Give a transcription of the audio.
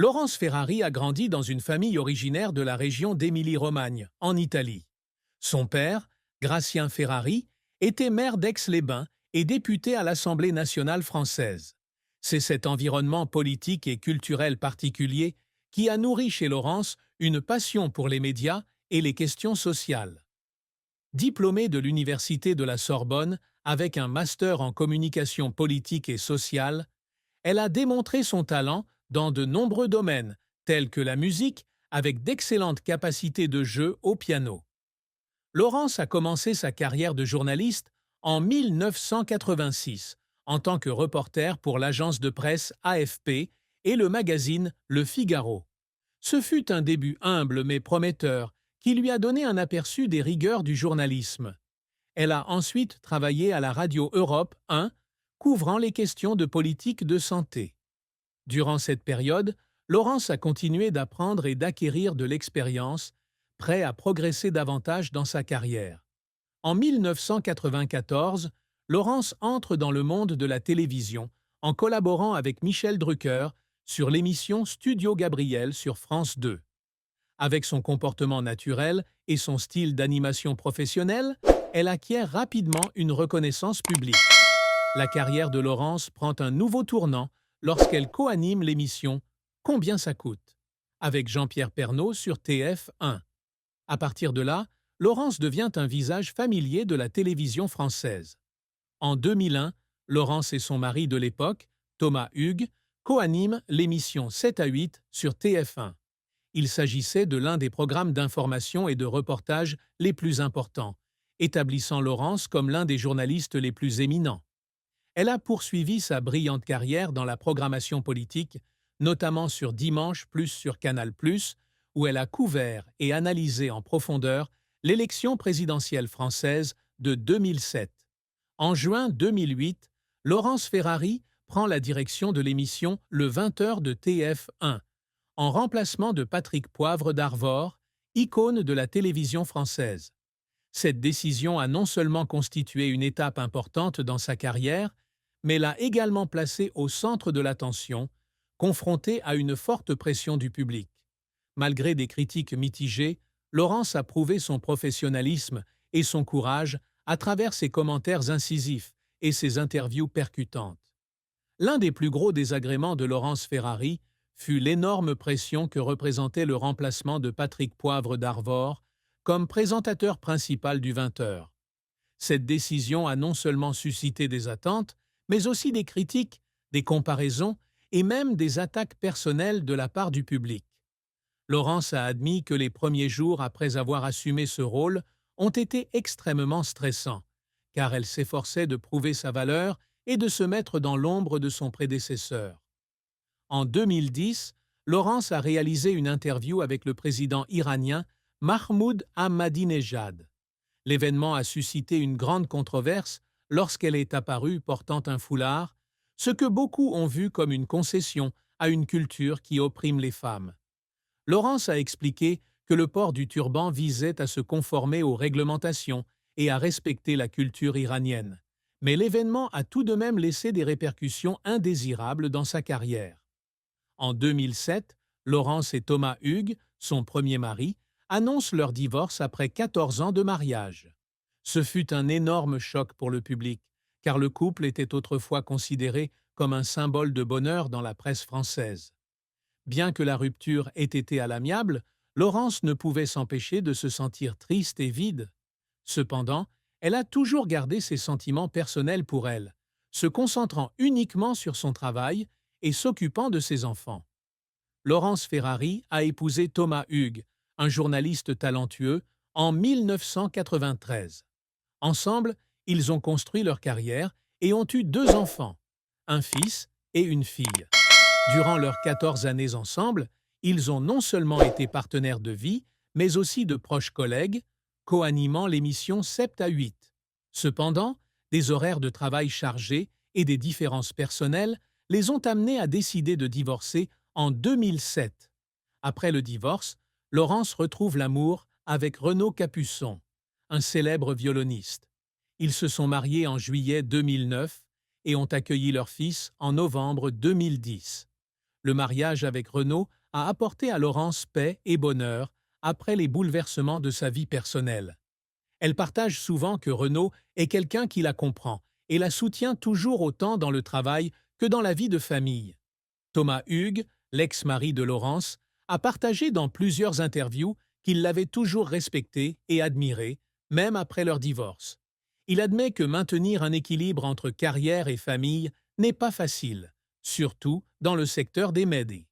Laurence Ferrari a grandi dans une famille originaire de la région d'Émilie-Romagne, en Italie. Son père, Gratien Ferrari, était maire d'Aix-les-Bains et député à l'Assemblée nationale française. C'est cet environnement politique et culturel particulier qui a nourri chez Laurence une passion pour les médias et les questions sociales. Diplômée de l'Université de la Sorbonne avec un master en communication politique et sociale, elle a démontré son talent dans de nombreux domaines, tels que la musique, avec d'excellentes capacités de jeu au piano. Laurence a commencé sa carrière de journaliste en 1986 en tant que reporter pour l'agence de presse AFP et le magazine Le Figaro. Ce fut un début humble mais prometteur qui lui a donné un aperçu des rigueurs du journalisme. Elle a ensuite travaillé à la radio Europe 1, couvrant les questions de politique de santé. Durant cette période, Laurence a continué d'apprendre et d'acquérir de l'expérience, prêt à progresser davantage dans sa carrière. En 1994, Laurence entre dans le monde de la télévision en collaborant avec Michel Drucker sur l'émission Studio Gabriel sur France 2. Avec son comportement naturel et son style d'animation professionnelle, elle acquiert rapidement une reconnaissance publique. La carrière de Laurence prend un nouveau tournant lorsqu'elle co-anime l'émission Combien ça coûte avec Jean-Pierre Pernaut sur TF1. À partir de là, Laurence devient un visage familier de la télévision française. En 2001, Laurence et son mari de l'époque, Thomas Hugues, co-animent l'émission 7 à 8 sur TF1. Il s'agissait de l'un des programmes d'information et de reportage les plus importants, établissant Laurence comme l'un des journalistes les plus éminents. Elle a poursuivi sa brillante carrière dans la programmation politique, notamment sur Dimanche plus sur Canal+, où elle a couvert et analysé en profondeur l'élection présidentielle française de 2007. En juin 2008, Laurence Ferrari prend la direction de l'émission Le 20h de TF1, en remplacement de Patrick Poivre d'Arvor, icône de la télévision française. Cette décision a non seulement constitué une étape importante dans sa carrière, mais l'a également placée au centre de l'attention, confrontée à une forte pression du public. Malgré des critiques mitigées, Laurence a prouvé son professionnalisme et son courage à travers ses commentaires incisifs et ses interviews percutantes. L'un des plus gros désagréments de Laurence Ferrari fut l'énorme pression que représentait le remplacement de Patrick Poivre d'Arvor comme présentateur principal du 20h. Cette décision a non seulement suscité des attentes, mais aussi des critiques, des comparaisons et même des attaques personnelles de la part du public. Laurence a admis que les premiers jours après avoir assumé ce rôle ont été extrêmement stressants, car elle s'efforçait de prouver sa valeur et de se mettre dans l'ombre de son prédécesseur. En 2010, Laurence a réalisé une interview avec le président iranien Mahmoud Ahmadinejad. L'événement a suscité une grande controverse lorsqu'elle est apparue portant un foulard, ce que beaucoup ont vu comme une concession à une culture qui opprime les femmes. Laurence a expliqué que le port du turban visait à se conformer aux réglementations et à respecter la culture iranienne. Mais l'événement a tout de même laissé des répercussions indésirables dans sa carrière. En 2007, Laurence et Thomas Hugues, son premier mari, annoncent leur divorce après 14 ans de mariage. Ce fut un énorme choc pour le public, car le couple était autrefois considéré comme un symbole de bonheur dans la presse française. Bien que la rupture ait été à l'amiable, Laurence ne pouvait s'empêcher de se sentir triste et vide. Cependant, elle a toujours gardé ses sentiments personnels pour elle, se concentrant uniquement sur son travail et s'occupant de ses enfants. Laurence Ferrari a épousé Thomas Hugues, un journaliste talentueux, en 1993. Ensemble, ils ont construit leur carrière et ont eu 2 enfants, un fils et une fille. Durant leurs 14 années ensemble, ils ont non seulement été partenaires de vie, mais aussi de proches collègues, co-animant l'émission 7 à 8. Cependant, des horaires de travail chargés et des différences personnelles les ont amenés à décider de divorcer en 2007. Après le divorce, Laurence retrouve l'amour avec Renaud Capuçon, un célèbre violoniste. Ils se sont mariés en juillet 2009 et ont accueilli leur fils en novembre 2010. Le mariage avec Renaud a apporté à Laurence paix et bonheur après les bouleversements de sa vie personnelle. Elle partage souvent que Renaud est quelqu'un qui la comprend et la soutient toujours autant dans le travail que dans la vie de famille. Thomas Hugues, l'ex-mari de Laurence, a partagé dans plusieurs interviews qu'il l'avait toujours respectée et admirée, même après leur divorce. Il admet que maintenir un équilibre entre carrière et famille n'est pas facile, surtout dans le secteur des médias.